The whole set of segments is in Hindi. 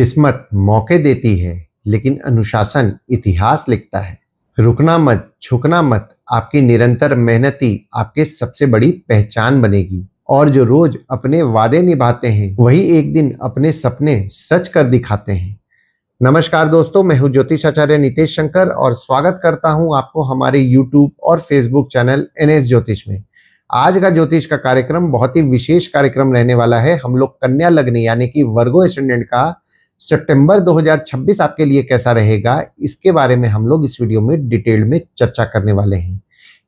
किस्मत मौके देती है, लेकिन अनुशासन इतिहास लिखता है। रुकना मत, झुकना मत, आपकी निरंतर मेहनत ही आपके सबसे बड़ी पहचान बनेगी। और जो रोज अपने वादे निभाते हैं, वही एक दिन अपने सपने सच कर दिखाते हैं। नमस्कार दोस्तों, मैं हूं ज्योतिष आचार्य नितेश शंकर और स्वागत करता हूं आपको हमारे YouTube और Facebook चैनल NS ज्योतिष में। आज का ज्योतिष का कार्यक्रम बहुत ही विशेष कार्यक्रम रहने वाला है। हम लोग कन्या लग्न यानी कि वर्गो एसेंडेंट का सितंबर 2026 आपके लिए कैसा रहेगा, इसके बारे में हम लोग इस वीडियो में डिटेल में चर्चा करने वाले हैं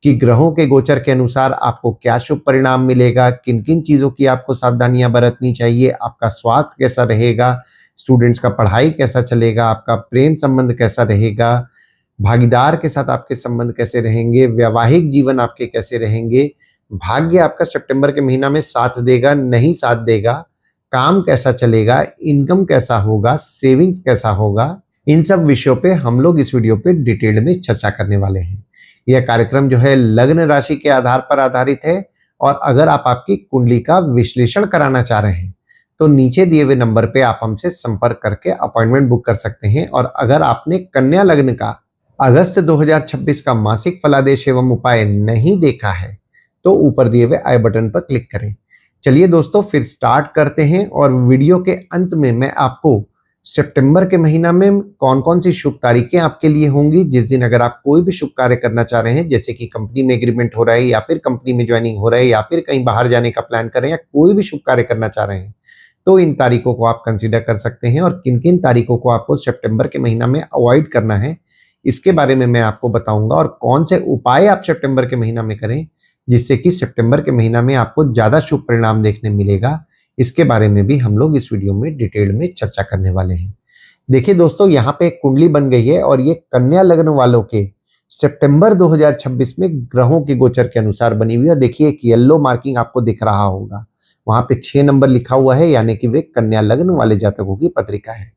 कि ग्रहों के गोचर के अनुसार आपको क्या शुभ परिणाम मिलेगा, किन किन चीज़ों की आपको सावधानियां बरतनी चाहिए, आपका स्वास्थ्य कैसा रहेगा, स्टूडेंट्स का पढ़ाई कैसा चलेगा, आपका प्रेम संबंध कैसा रहेगा, भागीदार के साथ आपके संबंध कैसे रहेंगे, वैवाहिक जीवन आपके कैसे रहेंगे, भाग्य आपका सितंबर के महीना में साथ देगा नहीं साथ देगा, काम कैसा चलेगा, इनकम कैसा होगा, सेविंग्स कैसा होगा, इन सब विषयों पे हम लोग इस वीडियो पे डिटेल में चर्चा करने वाले हैं। यह कार्यक्रम जो है लग्न राशि के आधार पर आधारित है और अगर आप आपकी कुंडली का विश्लेषण कराना चाह रहे हैं तो नीचे दिए हुए नंबर पे आप हमसे संपर्क करके अपॉइंटमेंट बुक कर सकते हैं। और अगर आपने कन्या लग्न का अगस्त 2026 का मासिक फलादेश एवं उपाय नहीं देखा है तो ऊपर दिए हुए आई बटन पर क्लिक करें। चलिए दोस्तों, फिर स्टार्ट करते हैं और वीडियो के अंत में मैं आपको सितंबर के महीना में कौन कौन सी शुभ तारीखें आपके लिए होंगी, जिस दिन अगर आप कोई भी शुभ कार्य करना चाह रहे हैं, जैसे कि कंपनी में एग्रीमेंट हो रहा है या फिर कंपनी में ज्वाइनिंग हो रहा है या फिर कहीं बाहर जाने का प्लान कर रहे हैं या कोई भी शुभ कार्य करना चाह रहे हैं, तो इन तारीखों को आप कंसीडर कर सकते हैं। और किन किन तारीखों को आपको सितंबर के महीना में अवॉइड करना है, इसके बारे में मैं आपको बताऊंगा। और कौन से उपाय आप सितंबर के महीना में करें जिससे कि सितंबर के महीना में आपको ज्यादा शुभ परिणाम देखने मिलेगा, इसके बारे में भी हम लोग इस वीडियो में डिटेल में चर्चा करने वाले हैं। देखिए दोस्तों, यहाँ पे एक कुंडली बन गई है और ये कन्या लग्न वालों के सितंबर 2026 में ग्रहों के गोचर के अनुसार बनी हुई है। देखिए एक येलो मार्किंग आपको दिख रहा होगा, वहां पे 6 नंबर लिखा हुआ है, यानी कि वे कन्या लग्न वाले जातकों की पत्रिका है।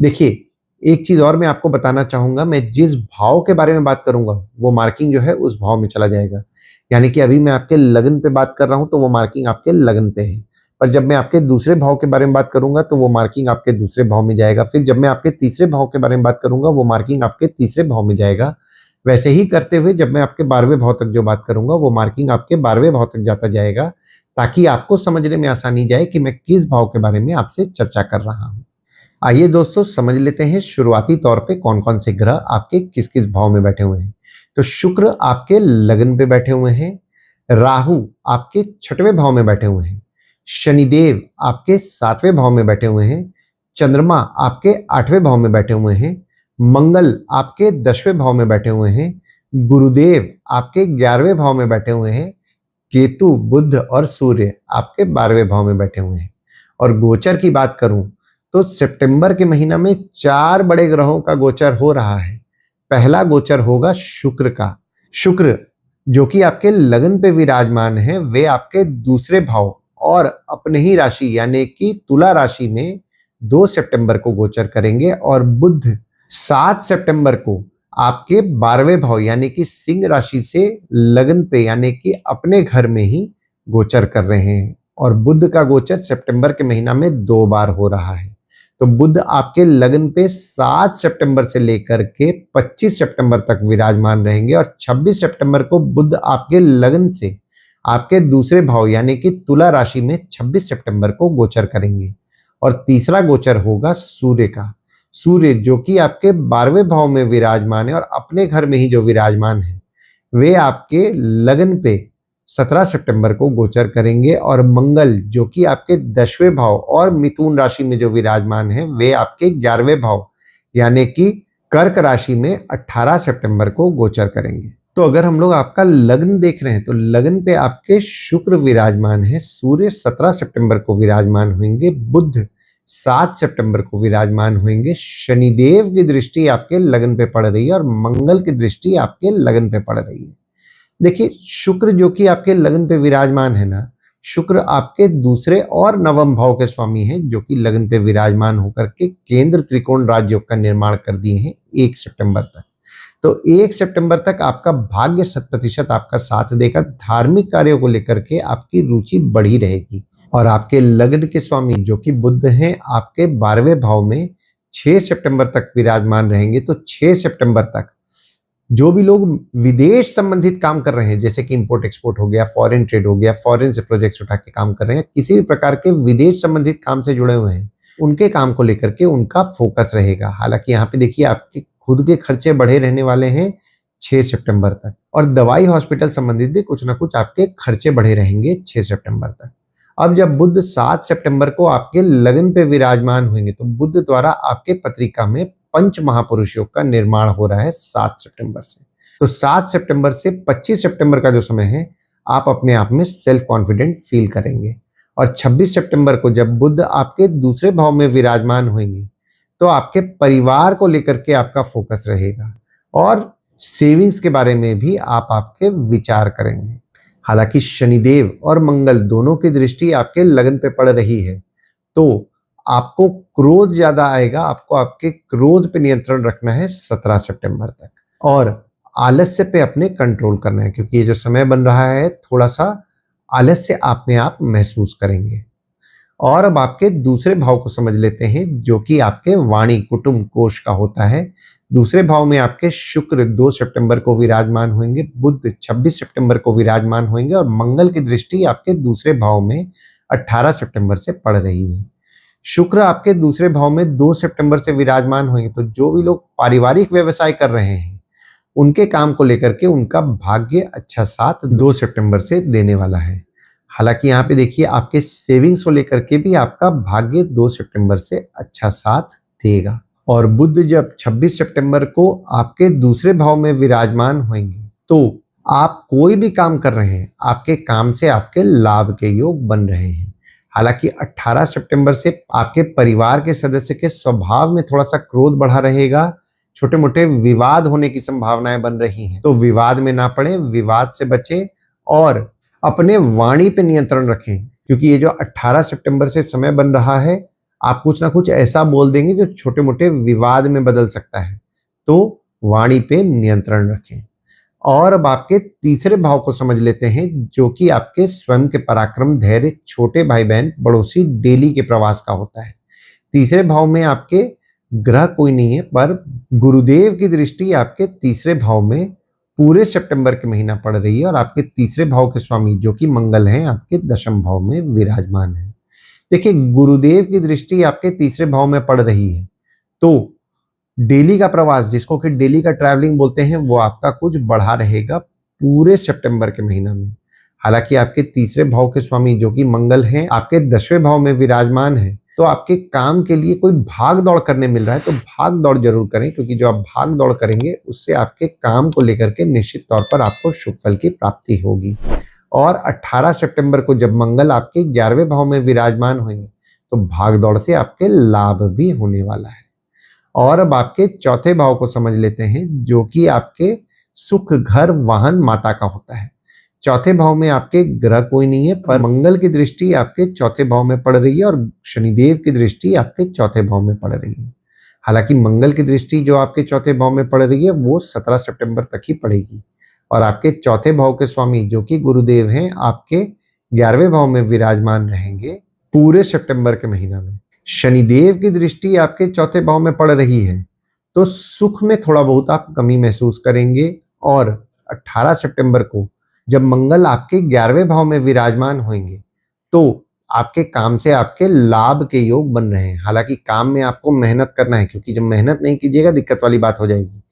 देखिए एक चीज और मैं आपको बताना चाहूंगा, मैं जिस भाव के बारे में बात करूंगा वो मार्किंग जो है उस भाव में चला जाएगा। यानी कि अभी मैं आपके लगन पे बात कर रहा हूं तो वो मार्किंग आपके लगन पे है, पर जब मैं आपके दूसरे भाव के बारे में बात करूंगा तो वो मार्किंग आपके दूसरे भाव में जाएगा। फिर जब मैं आपके तीसरे भाव के बारे में बात करूंगा वो मार्किंग आपके तीसरे भाव में जाएगा। वैसे ही करते हुए जब मैं आपके 12वें भाव तक जो बात करूंगा वो मार्किंग आपके 12वें भाव तक जाता जाएगा, ताकि आपको समझने में आसानी जाए कि मैं किस भाव के बारे में आपसे चर्चा कर रहा हूँ। आइए दोस्तों, समझ लेते हैं शुरुआती तौर पे कौन कौन से ग्रह आपके किस किस भाव में बैठे हुए हैं। तो शुक्र आपके लगन पे बैठे हुए हैं, राहु आपके 6वें भाव में बैठे हुए हैं, शनिदेव आपके 7वें भाव में बैठे हुए हैं, चंद्रमा आपके 8वें भाव में बैठे हुए हैं, मंगल आपके 10वें भाव में बैठे हुए हैं, गुरुदेव आपके 11वें भाव में बैठे हुए हैं, केतु, बुध और सूर्य आपके 12वें भाव में बैठे हुए हैं। और गोचर की बात करूं तो सितंबर के महीना में 4 बड़े ग्रहों का गोचर हो रहा है। पहला गोचर होगा शुक्र का। शुक्र जो कि आपके लगन पे विराजमान है, वे आपके दूसरे भाव और अपने ही राशि यानी कि तुला राशि में 2 सितंबर को गोचर करेंगे। और बुध 7 सितंबर को आपके 12वें भाव यानी कि सिंह राशि से लगन पे यानी कि अपने घर में ही गोचर कर रहे हैं। और बुध का गोचर सितंबर के महीना में 2 बार हो रहा है। तो बुध आपके लगन पे 7 सितंबर से लेकर के 25 सितंबर तक विराजमान रहेंगे और 26 सितंबर को बुध आपके लगन से आपके दूसरे भाव यानी कि तुला राशि में 26 सितंबर को गोचर करेंगे। और तीसरा गोचर होगा सूर्य का। सूर्य जो कि आपके 12वें भाव में विराजमान है और अपने घर में ही जो विराजमान है, वे आपके लगन पे 17 सितंबर को गोचर करेंगे। और मंगल जो कि आपके 10वें भाव और मिथुन राशि में जो विराजमान है, वे आपके 11वें भाव यानी कि कर्क राशि में 18 सितंबर को गोचर करेंगे। तो अगर हम लोग आपका लग्न देख रहे हैं तो लग्न पे आपके शुक्र विराजमान है, सूर्य 17 सितंबर को विराजमान होंगे, बुध 7 सितंबर को विराजमान होंगे, शनिदेव की दृष्टि आपके लगन पे पड़ रही है और मंगल की दृष्टि आपके लगन पे पड़ रही है। देखिए शुक्र जो कि आपके लगन पे विराजमान है ना, शुक्र आपके दूसरे और नवम भाव के स्वामी हैं, जो कि लगन पे विराजमान होकर के केंद्र त्रिकोण राजयोग का निर्माण कर दिए हैं 1 सितंबर तक। तो 1 सितंबर तक आपका भाग्य 100% आपका साथ देगा। धार्मिक कार्यों को लेकर के आपकी रुचि बढ़ी रहेगी। और आपके लग्न के स्वामी जो कि बुध हैं आपके 12वें भाव में 6 सितंबर तक विराजमान रहेंगे। तो 6 सितंबर तक जो भी लोग विदेश संबंधित काम कर रहे हैं, जैसे कि इंपोर्ट एक्सपोर्ट हो गया, फॉरेन ट्रेड हो गया, फॉरेन से प्रोजेक्ट्स उठा के काम कर रहे हैं, किसी भी प्रकार के विदेश संबंधित काम से जुड़े हुए हैं, उनके काम को लेकर के उनका फोकस रहेगा। हालांकि यहाँ पे देखिए आपके खुद के खर्चे बढ़े रहने वाले हैं 6 सितंबर तक, और दवाई हॉस्पिटल संबंधित भी कुछ ना कुछ आपके खर्चे बढ़े रहेंगे 6 सितंबर तक। अब जब बुध 7 सितंबर को आपके लगन पे विराजमान होंगे, तो बुध द्वारा आपके पत्रिका में पंच महापुरुष योग का निर्माण हो रहा है 7 सितंबर से। तो 7 सितंबर से 25 सितंबर का जो समय है, आप अपने आप में सेल्फ कॉन्फिडेंट फील करेंगे। और 26 सितंबर को जब बुध आपके दूसरे भाव में विराजमान होंगे, तो आपके परिवार को लेकर के आपका फोकस रहेगा और सेविंग्स के बारे में भी आप आपके विचार करेंगे। हालांकि शनिदेव और मंगल दोनों की दृष्टि आपके लगन पे पड़ रही है, तो आपको क्रोध ज्यादा आएगा। आपको आपके क्रोध पे नियंत्रण रखना है 17 सितंबर तक, और आलस्य पे अपने कंट्रोल करना है, क्योंकि ये जो समय बन रहा है थोड़ा सा आलस्य आप में आप महसूस करेंगे। और अब आपके दूसरे भाव को समझ लेते हैं, जो कि आपके वाणी कुटुंब कोष का होता है। दूसरे भाव में आपके शुक्र 2 सितंबर को विराजमान होंगे, बुध 26 सितंबर को विराजमान होंगे, और मंगल की दृष्टि आपके दूसरे भाव में 18 सितंबर से पड़ रही है। शुक्र आपके दूसरे भाव में 2 सितंबर से विराजमान होंगे, तो जो भी लोग पारिवारिक व्यवसाय कर रहे हैं, उनके काम को लेकर के उनका भाग्य अच्छा साथ 2 सितंबर से देने वाला है। हालांकि यहाँ पे देखिए आपके सेविंग्स को लेकर के भी आपका भाग्य 2 सितंबर से अच्छा साथ देगा। और बुध जब 26 सितंबर को आपके दूसरे भाव में विराजमान होंगे, तो आप कोई भी काम कर रहे हैं, आपके काम से आपके लाभ के योग बन रहे हैं। हालांकि 18 सितंबर से आपके परिवार के सदस्य के स्वभाव में थोड़ा सा क्रोध बढ़ा रहेगा, छोटे मोटे विवाद होने की संभावनाएं बन रही हैं, तो विवाद में ना पड़े, विवाद से बचें और अपने वाणी पे नियंत्रण रखें, क्योंकि ये जो 18 सितंबर से समय बन रहा है, आप कुछ ना कुछ ऐसा बोल देंगे जो छोटे मोटे विवाद में बदल सकता है, तो वाणी पे नियंत्रण रखें। और अब आपके तीसरे भाव को समझ लेते हैं, जो कि आपके स्वयं के पराक्रम, धैर्य, छोटे भाई बहन, पड़ोसी, डेली के प्रवास का होता है। तीसरे भाव में आपके ग्रह कोई नहीं है, पर गुरुदेव की दृष्टि आपके तीसरे भाव में पूरे सितंबर के महीना पड़ रही है, और आपके तीसरे भाव के स्वामी जो कि मंगल हैं आपके दशम भाव में विराजमान है। देखिए गुरुदेव की दृष्टि आपके तीसरे भाव में पड़ रही है, तो डेली का प्रवास, जिसको कि डेली का ट्रैवलिंग बोलते हैं, वो आपका कुछ बढ़ा रहेगा पूरे सितंबर के महीना में। हालांकि आपके तीसरे भाव के स्वामी जो कि मंगल हैं आपके 10वें भाव में विराजमान है, तो आपके काम के लिए कोई भाग दौड़ करने मिल रहा है, तो भाग दौड़ जरूर करें, क्योंकि जो आप भाग दौड़ करेंगे उससे आपके काम को लेकर के निश्चित तौर पर आपको शुभ फल की प्राप्ति होगी। और 18 सितंबर को जब मंगल आपके 11वें भाव में विराजमान होंगे, तो भाग दौड़ से आपके लाभ भी होने वाला है। और अब आपके चौथे भाव को समझ लेते हैं, जो कि आपके सुख, घर, वाहन, माता का होता है। चौथे भाव में आपके ग्रह कोई नहीं है, पर मंगल की दृष्टि आपके चौथे भाव में पड़ रही है, और शनिदेव की दृष्टि आपके चौथे भाव में पड़ रही है। हालांकि मंगल की दृष्टि जो आपके चौथे भाव में पड़ रही है, वो 17 सितंबर तक ही पड़ेगी, और आपके चौथे भाव के स्वामी जो कि गुरुदेव हैं आपके 11वें भाव में विराजमान रहेंगे पूरे सितंबर के महीना में। शनिदेव की दृष्टि आपके चौथे भाव में पड़ रही है, तो सुख में थोड़ा बहुत आप कमी महसूस करेंगे। और 18 सितंबर को जब मंगल आपके 11वें भाव में विराजमान होंगे, तो आपके काम से आपके लाभ के योग बन रहे हैं। हालांकि काम में आपको मेहनत करना है, क्योंकि जब मेहनत नहीं कीजिएगा दिक्कत वाली बात हो जाएगी,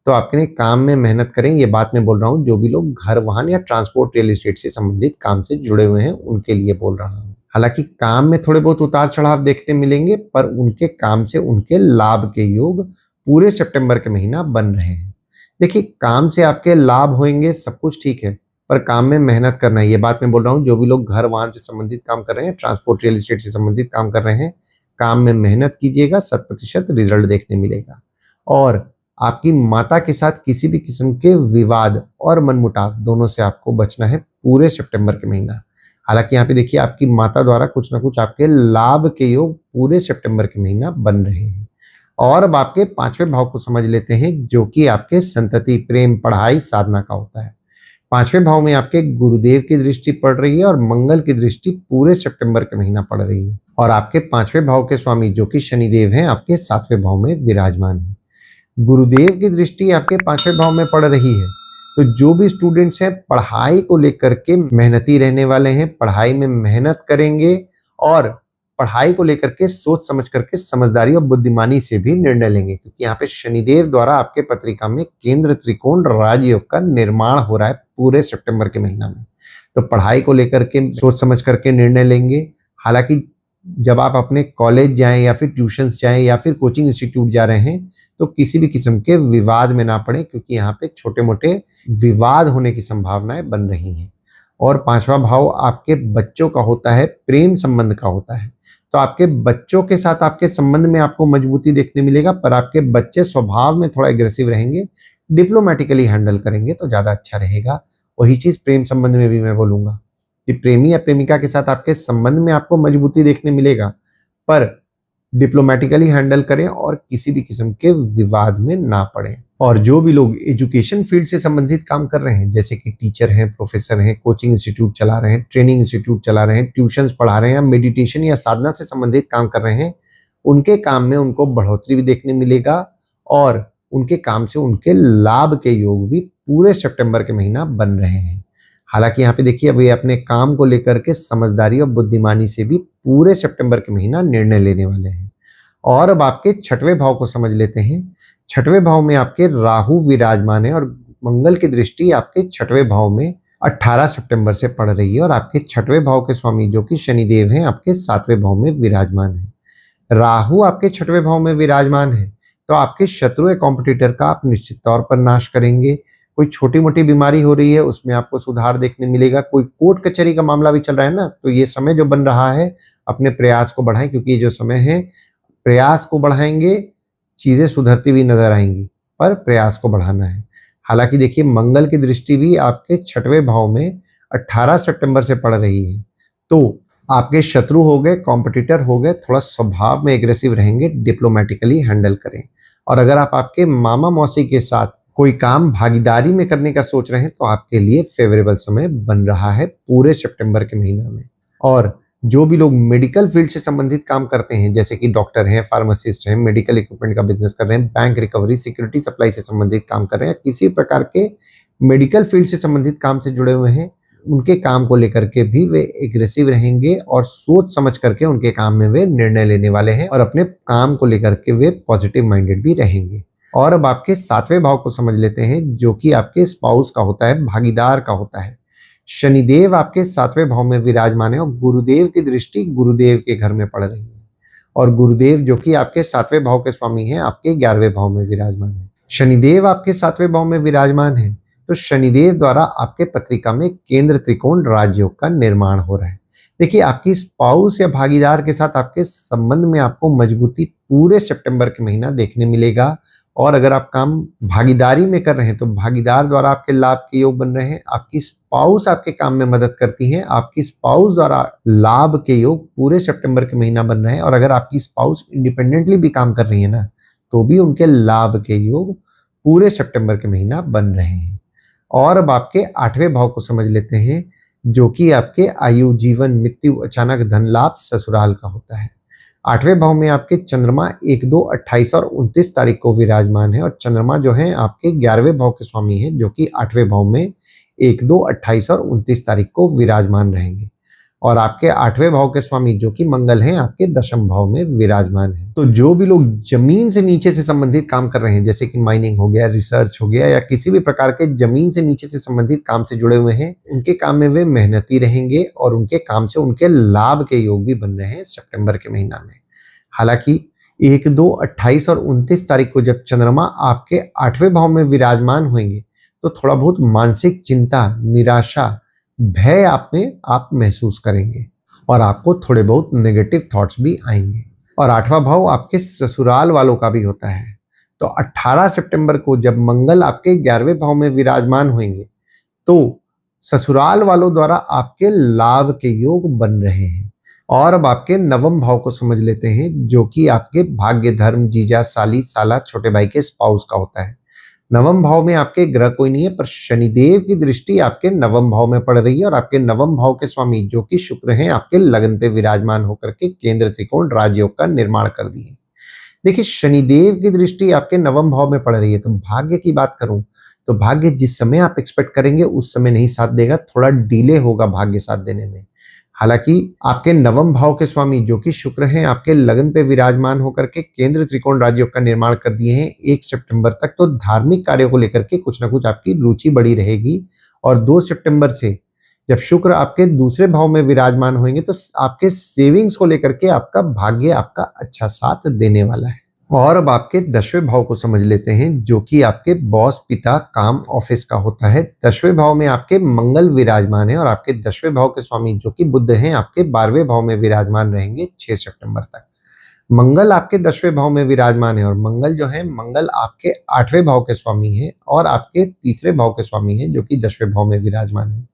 तो आपके काम में मेहनत करें। ये बात मैं बोल रहा हूँ जो भी लोग घर, वाहन या ट्रांसपोर्ट, रियल एस्टेट से संबंधित काम से जुड़े हुए हैं, उनके लिए बोल रहा हूँ। हालांकि काम में थोड़े बहुत उतार चढ़ाव देखने मिलेंगे, पर उनके काम से उनके लाभ के योग पूरे सितंबर के महीना बन रहे हैं। देखिए काम से आपके लाभ होंगे, सब कुछ ठीक है, पर काम में मेहनत करना है। ये बात मैं बोल रहा हूँ जो भी लोग घर, वाहन से संबंधित काम कर रहे हैं, ट्रांसपोर्ट, रियल एस्टेट से संबंधित काम कर रहे हैं, काम में मेहनत कीजिएगा, 100% रिजल्ट देखने मिलेगा। और आपकी माता के साथ किसी भी किस्म के विवाद और मनमुटाव दोनों से आपको बचना है पूरे सितंबर के महीना। हालांकि यहाँ पे देखिए आपकी माता द्वारा कुछ ना कुछ आपके लाभ के योग पूरे सितंबर के महीना बन रहे हैं। और अब आपके 5वें भाव को समझ लेते हैं, जो कि आपके संतति, प्रेम, पढ़ाई, साधना का होता है। 5वें भाव में आपके गुरुदेव की दृष्टि पड़ रही है और मंगल की दृष्टि पूरे सितंबर के महीना पड़ रही है। और आपके 5वें भाव के स्वामी जो कि शनिदेव हैं आपके 7वें भाव में विराजमान है। गुरुदेव की दृष्टि आपके 5वें भाव में पड़ रही है। तो जो भी स्टूडेंट्स हैं पढ़ाई को लेकर के मेहनती रहने वाले हैं, पढ़ाई में मेहनत करेंगे और पढ़ाई को लेकर के सोच समझ करके समझदारी और बुद्धिमानी से भी निर्णय लेंगे, क्योंकि यहाँ पे शनिदेव द्वारा आपके पत्रिका में केंद्र त्रिकोण राजयोग का निर्माण हो रहा है पूरे सितंबर के महीना में। तो पढ़ाई को लेकर के सोच समझ करके निर्णय लेंगे। हालांकि जब आप अपने कॉलेज जाएं या फिर ट्यूशंस जाएं या फिर कोचिंग इंस्टीट्यूट जा रहे हैं तो किसी भी किस्म के विवाद में ना पड़े, क्योंकि यहाँ पे छोटे मोटे विवाद होने की संभावनाएं बन रही हैं। और 5वां भाव आपके बच्चों का होता है, प्रेम संबंध का होता है। तो आपके बच्चों के साथ आपके संबंध में आपको मजबूती देखने मिलेगा, पर आपके बच्चे स्वभाव में थोड़ा एग्रेसिव रहेंगे, डिप्लोमेटिकली हैंडल करेंगे तो ज़्यादा अच्छा रहेगा। वही चीज़ प्रेम संबंध में भी मैं बोलूँगा कि प्रेमी या प्रेमिका के साथ आपके संबंध में आपको मजबूती देखने मिलेगा, पर डिप्लोमेटिकली हैंडल करें और किसी भी किस्म के विवाद में ना पड़े। और जो भी लोग एजुकेशन फील्ड से संबंधित काम कर रहे हैं, जैसे कि टीचर हैं, प्रोफेसर हैं, कोचिंग इंस्टीट्यूट चला रहे हैं, ट्रेनिंग इंस्टीट्यूट चला रहे हैं, ट्यूशंस पढ़ा रहे हैं या मेडिटेशन या साधना से संबंधित काम कर रहे हैं, उनके काम में उनको बढ़ोतरी भी देखने मिलेगा और उनके काम से उनके लाभ के योग भी पूरे सितंबर के महीना बन रहे हैं। हालांकि यहाँ पे देखिए वे अपने काम को लेकर के समझदारी और बुद्धिमानी से भी पूरे सितंबर के महीना निर्णय लेने वाले हैं। और अब आपके 6वें भाव को समझ लेते हैं। 6वें भाव में आपके राहु विराजमान है और मंगल की दृष्टि आपके 6वें भाव में 18 सितंबर से पड़ रही है और आपके 6वें भाव के स्वामी जो कि शनिदेव हैं आपके 7वें भाव में विराजमान है। राहु आपके 6वें भाव में विराजमान है तो आपके शत्रु या कॉम्पिटिटर का आप निश्चित तौर पर नाश करेंगे। कोई छोटी मोटी बीमारी हो रही है उसमें आपको सुधार देखने मिलेगा। कोई कोर्ट कचहरी का मामला भी चल रहा है ना, तो ये समय जो बन रहा है अपने प्रयास को बढ़ाएं, क्योंकि ये जो समय है प्रयास को बढ़ाएंगे चीजें सुधरती हुई नजर आएंगी, पर प्रयास को बढ़ाना है। हालांकि देखिए मंगल की दृष्टि भी आपके 6वें भाव में 18 सितंबर से पड़ रही है, तो आपके शत्रु हो गए, कॉम्पिटिटर हो गए, थोड़ा स्वभाव में एग्रेसिव रहेंगे, डिप्लोमेटिकली हैंडल करें। और अगर आप आपके मामा मौसी के साथ कोई काम भागीदारी में करने का सोच रहे हैं तो आपके लिए फेवरेबल समय बन रहा है पूरे सितंबर के महीना में। और जो भी लोग मेडिकल फील्ड से संबंधित काम करते हैं, जैसे कि डॉक्टर हैं, फार्मासिस्ट हैं, मेडिकल इक्विपमेंट का बिजनेस कर रहे हैं, बैंक रिकवरी, सिक्योरिटी सप्लाई से संबंधित काम कर रहे हैं, किसी प्रकार के मेडिकल फील्ड से संबंधित काम से जुड़े हुए हैं, उनके काम को लेकर के भी वे एग्रेसिव रहेंगे और सोच समझ करके उनके काम में वे निर्णय लेने वाले हैं और अपने काम को लेकर के वे पॉजिटिव माइंडेड भी रहेंगे। और अब आपके 7वें भाव को समझ लेते हैं जो कि आपके स्पाउस का होता है, भागीदार का होता है। शनिदेव आपके 7वें भाव में विराजमान है और गुरुदेव की दृष्टि गुरुदेव के घर में पड़ रही है और गुरुदेव जो कि आपके 7वें भाव के स्वामी हैं आपके 11वें भाव में विराजमान है। शनिदेव आपके 7वें भाव में विराजमान है तो शनिदेव द्वारा आपके पत्रिका में केंद्र त्रिकोण राजयोग का निर्माण हो रहा है। देखिए आपकी स्पाउस या भागीदार के साथ आपके संबंध में आपको मजबूती पूरे सितंबर के महीना देखने मिलेगा। और अगर आप काम भागीदारी में कर रहे हैं तो भागीदार द्वारा आपके लाभ के योग बन रहे हैं, आपकी स्पाउस आपके काम में मदद करती है, आपकी स्पाउस द्वारा लाभ के योग पूरे सितंबर के महीना बन रहे हैं। और अगर आपकी स्पाउस इंडिपेंडेंटली भी काम कर रही है ना तो भी उनके लाभ के योग पूरे सितंबर के महीना बन रहे हैं। और अब आपके 8वें भाव को समझ लेते हैं जो कि आपके आयु, जीवन, मृत्यु, अचानक धन लाभ, ससुराल का होता है। 8वें भाव में आपके चंद्रमा 1, 2, 28 और 29 तारीख को विराजमान है और चंद्रमा जो है आपके 11वें भाव के स्वामी है जो कि 8वें भाव में 1, 2, 28 और 29 तारीख को विराजमान रहेंगे। और आपके 8वें भाव के स्वामी जो कि मंगल हैं आपके 10वें भाव में विराजमान है। तो जो भी लोग जमीन से नीचे से संबंधित काम कर रहे हैं, जैसे कि माइनिंग हो गया, रिसर्च हो गया या किसी भी प्रकार के जमीन से नीचे से संबंधित काम से जुड़े हुए हैं, उनके काम में वे मेहनती रहेंगे और उनके काम से उनके लाभ के योग भी बन रहे हैं सितंबर के महीना में। हालांकि 1, 2, 28 और 29 तारीख को जब चंद्रमा आपके 8वें भाव में विराजमान होंगे तो थोड़ा बहुत मानसिक चिंता, निराशा, भय आप महसूस करेंगे और आपको थोड़े बहुत नेगेटिव थॉट्स भी आएंगे। और 8वां भाव आपके ससुराल वालों का भी होता है। तो 18 सितंबर को जब मंगल आपके 11वें भाव में विराजमान होंगे तो ससुराल वालों द्वारा आपके लाभ के योग बन रहे हैं। और अब आपके 9वें भाव को समझ लेते हैं जो कि आपके भाग्य, धर्म, जीजा, साली, साला, छोटे भाई के स्पाउस का होता है। नवम भाव में आपके ग्रह कोई नहीं है, पर शनिदेव की दृष्टि आपके नवम भाव में पड़ रही है और आपके नवम भाव के स्वामी जो कि शुक्र हैं आपके लगन पे विराजमान होकर के केंद्र त्रिकोण राजयोग का निर्माण कर दिए। देखिए, शनिदेव की दृष्टि आपके नवम भाव में पड़ रही है, तो भाग्य की बात करूं तो भाग्य जिस समय आप एक्सपेक्ट करेंगे उस समय नहीं साथ देगा, थोड़ा डिले होगा भाग्य साथ देने में। हालांकि आपके नवम भाव के स्वामी जो कि शुक्र हैं आपके लगन पे विराजमान होकर के केंद्र त्रिकोण राजयोग का निर्माण कर दिए हैं 1 सितंबर तक, तो धार्मिक कार्यों को लेकर के कुछ ना कुछ आपकी रुचि बढ़ी रहेगी। और 2 सितंबर से जब शुक्र आपके दूसरे भाव में विराजमान होंगे तो आपके सेविंग्स को लेकर के आपका भाग्य आपका अच्छा साथ देने वाला है। और अब आपके 10वें भाव को समझ लेते हैं जो कि आपके बॉस, पिता, काम, ऑफिस का होता है। 10वें भाव में आपके मंगल विराजमान है और आपके 10वें भाव के स्वामी जो कि बुध हैं आपके 12वें भाव में विराजमान रहेंगे 6 सितंबर तक। मंगल आपके 10वें भाव में विराजमान है और मंगल जो है मंगल आपके 8वें भाव के स्वामी है और आपके तीसरे भाव के स्वामी है जो कि 10वें भाव में विराजमान है।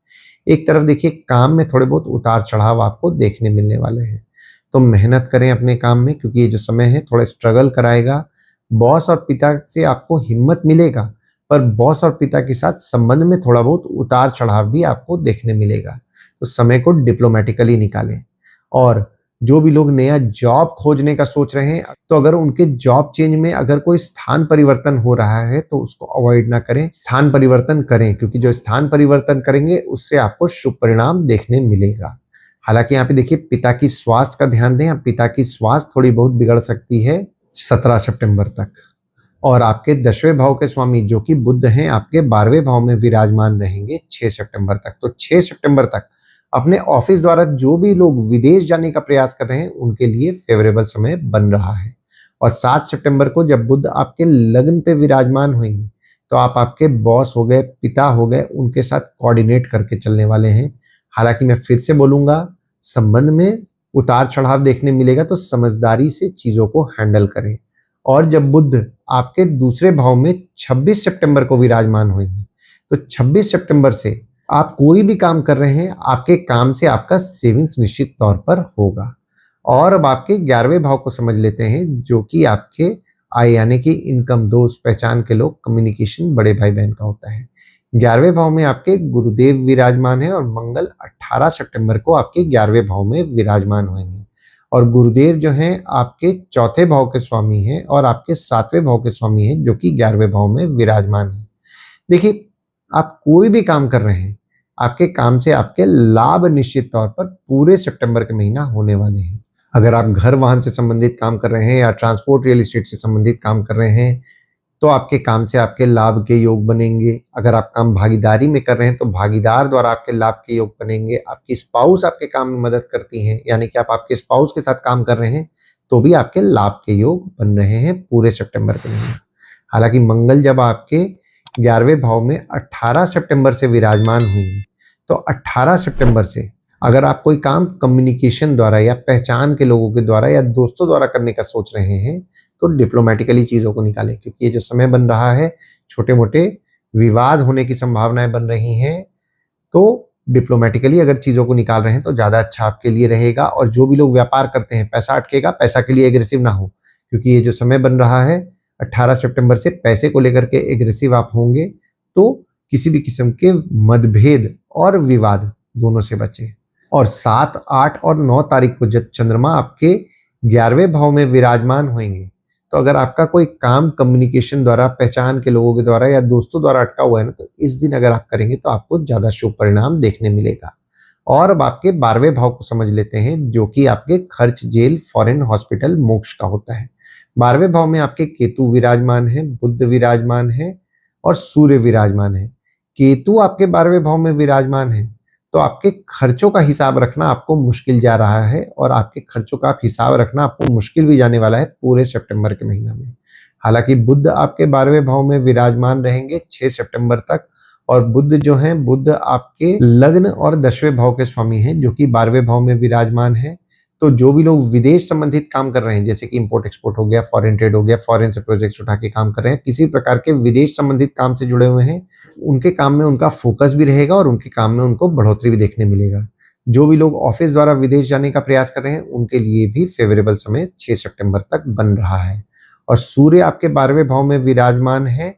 एक तरफ देखिए, काम में थोड़े बहुत उतार चढ़ाव आपको देखने मिलने वाले हैं, तो मेहनत करें अपने काम में क्योंकि ये जो समय है थोड़ा स्ट्रगल कराएगा। बॉस और पिता से आपको हिम्मत मिलेगा, पर बॉस और पिता के साथ संबंध में थोड़ा बहुत उतार चढ़ाव भी आपको देखने मिलेगा, तो समय को डिप्लोमेटिकली निकालें। और जो भी लोग नया जॉब खोजने का सोच रहे हैं, तो अगर उनके जॉब चेंज में अगर कोई स्थान परिवर्तन हो रहा है तो उसको अवॉइड ना करें, स्थान परिवर्तन करें, क्योंकि जो स्थान परिवर्तन करेंगे उससे आपको शुभ परिणाम देखने मिलेगा। हालांकि यहाँ पे देखिए, पिता की स्वास्थ्य का ध्यान दें, पिता की स्वास्थ्य थोड़ी बहुत बिगड़ सकती है 17 सितंबर तक। और आपके 10वें भाव के स्वामी जो कि बुध हैं आपके 12वें भाव में विराजमान रहेंगे 6 सितंबर तक। तो 6 सितंबर तक अपने ऑफिस द्वारा जो भी लोग विदेश जाने का प्रयास कर रहे हैं उनके लिए फेवरेबल समय बन रहा है। और 7 सितंबर को जब बुध आपके लग्न पे विराजमान होंगे तो आप आपके बॉस हो गए, पिता हो गए, उनके साथ कोऑर्डिनेट करके चलने वाले हैं। हालांकि मैं फिर से बोलूंगा, संबंध में उतार चढ़ाव देखने मिलेगा, तो समझदारी से चीजों को हैंडल करें। और जब बुध आपके दूसरे भाव में 26 सितंबर को विराजमान होंगे तो 26 सितंबर से आप कोई भी काम कर रहे हैं, आपके काम से आपका सेविंग्स निश्चित तौर पर होगा। और अब आपके 11वें भाव को समझ लेते हैं जो कि आपके आय यानी कि इनकम, दोस्त, पहचान के लोग, कम्युनिकेशन, बड़े भाई बहन का होता है। 11वें भाव में आपके गुरुदेव विराजमान है और मंगल 18 सितंबर को आपके 11वें भाव में विराजमान होंगे। और गुरुदेव जो हैं आपके चौथे भाव के स्वामी हैं और आपके 7वें भाव के स्वामी हैं जो कि 11वें भाव में विराजमान है। देखिए, आप कोई भी काम कर रहे हैं, आपके काम से आपके लाभ निश्चित तौर पर पूरे सितंबर के महीना होने वाले हैं। अगर आप घर वाहन से संबंधित काम कर रहे हैं या ट्रांसपोर्ट रियल एस्टेट से संबंधित काम कर रहे हैं तो आपके काम से आपके लाभ के योग बनेंगे। अगर आप काम भागीदारी में कर रहे हैं तो भागीदार द्वारा आपके लाभ के योग बनेंगे। आपकी स्पाउस आपके काम में मदद करती हैं, यानी कि आप आपके स्पाउस के साथ काम कर रहे हैं तो भी आपके लाभ के योग बन रहे हैं पूरे सितंबर के महीना। हालांकि मंगल जब आपके 11वें भाव में 18 सितंबर से विराजमान हुई तो 18 सितंबर से अगर आप कोई काम कम्युनिकेशन द्वारा या पहचान के लोगों के द्वारा या दोस्तों द्वारा करने का सोच रहे हैं तो डिप्लोमेटिकली चीज़ों को निकालें, क्योंकि ये जो समय बन रहा है छोटे मोटे विवाद होने की संभावनाएं बन रही हैं। तो डिप्लोमेटिकली अगर चीज़ों को निकाल रहे हैं तो ज़्यादा अच्छा आपके लिए रहेगा। और जो भी लोग व्यापार करते हैं, पैसा अटकेगा, पैसा के लिए एग्रेसिव ना हो, क्योंकि ये जो समय बन रहा है 18 सितंबर से पैसे को लेकर के एग्रेसिव आप होंगे तो किसी भी किस्म के मतभेद और विवाद दोनों से बचें। और 7, 8 और 9 तारीख को जब चंद्रमा आपके 11वें भाव में विराजमान होंगे तो अगर आपका कोई काम कम्युनिकेशन द्वारा, पहचान के लोगों के द्वारा या दोस्तों द्वारा अटका हुआ है ना, तो इस दिन अगर आप करेंगे तो आपको ज़्यादा शुभ परिणाम देखने मिलेगा। और अब आपके 12वें भाव को समझ लेते हैं जो कि आपके खर्च, जेल, फॉरेन, हॉस्पिटल, मोक्ष का होता है। 12वें भाव में आपके केतु विराजमान है, बुध विराजमान है और सूर्य विराजमान है। केतु आपके 12वें भाव में विराजमान है तो आपके खर्चों का हिसाब रखना आपको मुश्किल जा रहा है और आपके खर्चों का हिसाब रखना आपको मुश्किल भी जाने वाला है पूरे सितंबर के महीना में। हालांकि बुध आपके 12वें भाव में विराजमान रहेंगे 6 सितंबर तक। और बुध जो हैं, बुध आपके लग्न और 10वें भाव के स्वामी हैं जो कि 12वें भाव में विराजमान है। तो जो भी लोग विदेश संबंधित काम कर रहे हैं, जैसे कि इंपोर्ट एक्सपोर्ट हो गया, फॉरेन ट्रेड हो गया, फॉरेन से प्रोजेक्ट्स उठा के काम कर रहे हैं, किसी प्रकार के विदेश संबंधित काम से जुड़े हुए हैं, उनके काम में उनका फोकस भी रहेगा और उनके काम में उनको बढ़ोतरी भी देखने मिलेगा। जो भी लोग ऑफिस द्वारा विदेश जाने का प्रयास कर रहे हैं उनके लिए भी फेवरेबल समय 6 सितंबर तक बन रहा है। और सूर्य आपके 12वें भाव में विराजमान है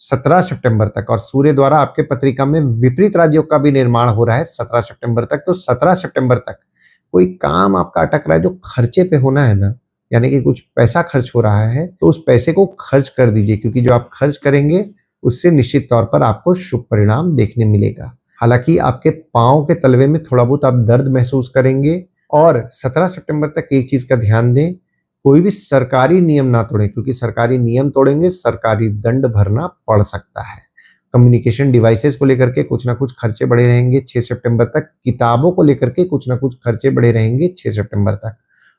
17 सितंबर तक, और सूर्य द्वारा आपके पत्रिका में विपरीत राजयोग का भी निर्माण हो रहा है 17 सितंबर तक। तो 17 सितंबर तक कोई काम आपका अटक रहा है जो खर्चे पे होना है ना, यानी कि कुछ पैसा खर्च हो रहा है, तो उस पैसे को खर्च कर दीजिए, क्योंकि जो आप खर्च करेंगे उससे निश्चित तौर पर आपको शुभ परिणाम देखने मिलेगा। हालांकि आपके पांव के तलवे में थोड़ा बहुत आप दर्द महसूस करेंगे। और 17 सितंबर तक एक चीज का ध्यान दें, कोई भी सरकारी नियम ना तोड़ें, क्योंकि सरकारी नियम तोड़ेंगे सरकारी दंड भरना पड़ सकता है। कम्युनिकेशन डिवाइसेस को लेकर के कुछ ना कुछ खर्चे बढ़े रहेंगे 6 सितंबर तक। किताबों को लेकर के कुछ ना कुछ खर्चे बढ़े रहेंगे 6 सितंबर तक।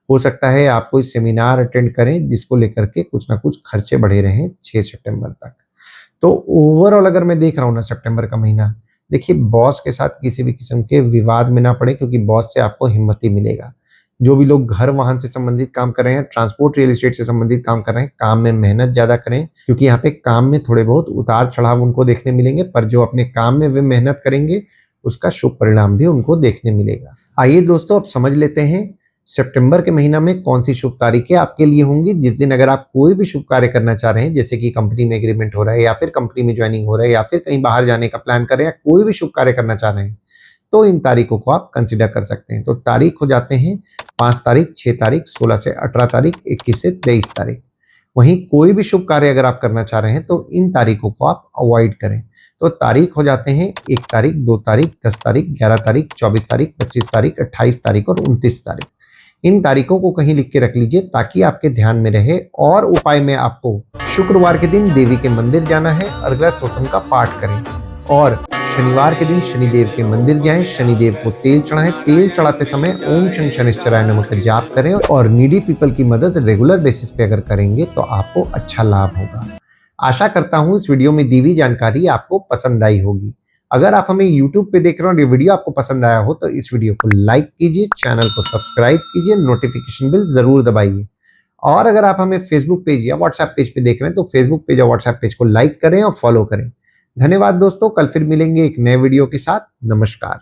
हो सकता है आप कोई सेमिनार अटेंड करें जिसको लेकर के कुछ ना कुछ खर्चे बढ़े रहें 6 सितंबर तक। तो ओवरऑल अगर मैं देख रहा हूँ ना सितंबर का महीना, देखिए बॉस के साथ किसी भी किस्म के विवाद में ना पड़े, क्योंकि बॉस से आपको हिम्मत ही मिलेगा। जो भी लोग घर वाहन से संबंधित काम कर रहे हैं, ट्रांसपोर्ट रियल एस्टेट से संबंधित काम कर रहे हैं, काम में मेहनत ज्यादा करें, क्योंकि यहाँ पे काम में थोड़े बहुत उतार चढ़ाव उनको देखने मिलेंगे, पर जो अपने काम में वे मेहनत करेंगे उसका शुभ परिणाम भी उनको देखने मिलेगा। आइए दोस्तों, अब समझ लेते हैं सितंबर के महीना में कौन सी शुभ तारीखें आपके लिए होंगी। जिस दिन अगर आप कोई भी शुभ कार्य करना चाह रहे हैं, जैसे कि कंपनी में एग्रीमेंट हो रहा है, या फिर कंपनी में ज्वाइनिंग हो रहा है, या फिर कहीं बाहर जाने का प्लान कर रहे हैं, या कोई भी शुभ कार्य करना चाह रहे हैं, तो इन तारीखों को आप कंसिडर कर सकते हैं। तो तारीख हो जाते हैं 5 तारीख, 6 तारीख, 16 से 18 तारीख, 21 से 23 तारीख। वहीं कोई भी शुभ कार्य अगर आप करना चाह रहे हैं तो इन तारीखों को आप अवॉइड करें। तो तारीख हो जाते हैं 1 तारीख, 2 तारीख, 10 तारीख, 11 तारीख, 24 तारीख, 25 तारीख, 28 तारीख और 29 तारीख। इन तारीखों को कहीं लिख के रख लीजिए ताकि आपके ध्यान में रहे। और उपाय में आपको शुक्रवार के दिन देवी के मंदिर जाना है, अर्गला स्तोत्रम का पाठ करें। और शनिवार के दिन शनिदेव के मंदिर जाएं, शनिदेव को तेल चढ़ाएं। तेल चढ़ाते समय ओम शनि शनिश्चराय नमः का जाप करें। और नीडी पीपल की मदद रेगुलर बेसिस पे अगर करेंगे तो आपको अच्छा लाभ होगा। आशा करता हूँ इस वीडियो में दी हुई जानकारी आपको पसंद आई होगी। अगर आप हमें YouTube पे देख रहे हो और ये वीडियो आपको पसंद आया हो तो इस वीडियो को लाइक कीजिए, चैनल को सब्सक्राइब कीजिए, नोटिफिकेशन बेल जरूर दबाइए। और अगर आप हमें फेसबुक पेज या व्हाट्सएप पेज पे देख रहे हैं तो फेसबुक पेज या व्हाट्सएप पेज को लाइक करें और फॉलो करें। धन्यवाद दोस्तों, कल फिर मिलेंगे एक नए वीडियो के साथ। नमस्कार।